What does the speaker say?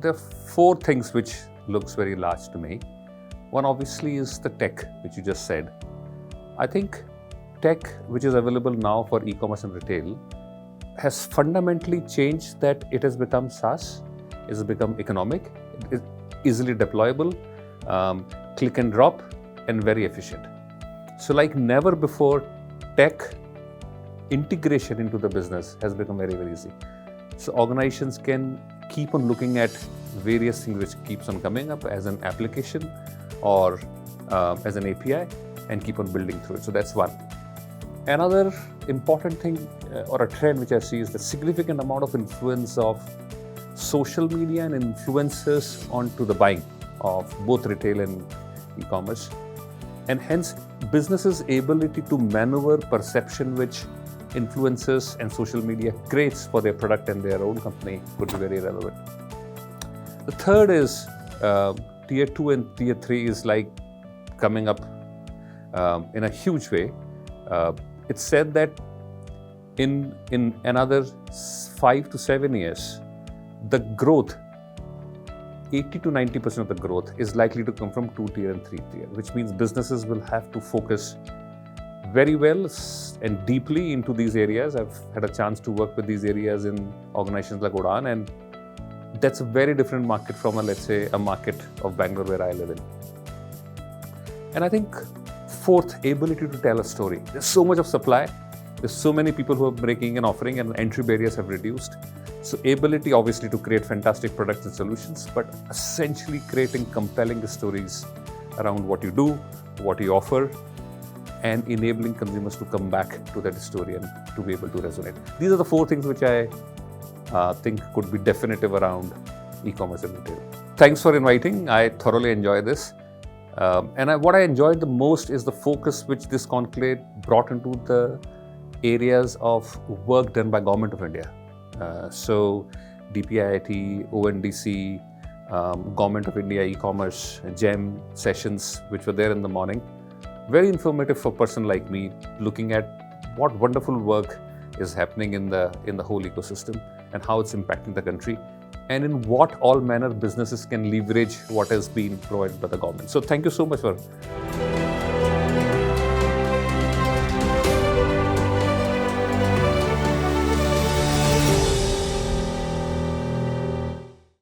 there are four things which looks very large to me. One obviously is the tech, which you just said. I think tech, which is available now for e-commerce and retail, has fundamentally changed that it has become SaaS, it has become economic, it is easily deployable, click and drop, and very efficient. So like never before, tech integration into the business has become very, very easy. So organizations can keep on looking at various things which keeps on coming up as an application or as an API and keep on building through it. So that's one. Another important thing or a trend which I see is the significant amount of influence of social media and influencers onto the buying of both retail and e-commerce. And hence, businesses' ability to maneuver perception which influencers and social media creates for their product and their own company could be very relevant. The third is tier 2 and tier 3 is like coming up in a huge way. It's said that in another 5 to 7 years, the growth, 80 to 90% of the growth is likely to come from 2 tier and 3 tier, which means businesses will have to focus very well and deeply into these areas. I've had a chance to work with these areas in organizations like Udaan, and that's a very different market from let's say a market of Bangalore where I live in. And I think fourth, ability to tell a story. There's so much of supply. There's so many people who are making and offering, and entry barriers have reduced. So ability obviously to create fantastic products and solutions, but essentially creating compelling stories around what you do, what you offer, and enabling consumers to come back to that story and to be able to resonate. These are the four things which I think could be definitive around e-commerce and retail. Thanks for inviting. I thoroughly enjoy this. What I enjoyed the most is the focus which this conclave brought into the areas of work done by Government of India. So DPIIT, ONDC, Government of India e-commerce, GEM sessions which were there in the morning. Very informative for a person like me, looking at what wonderful work is happening in the whole ecosystem and how it's impacting the country, and in what all manner businesses can leverage what has been provided by the government. So thank you so much for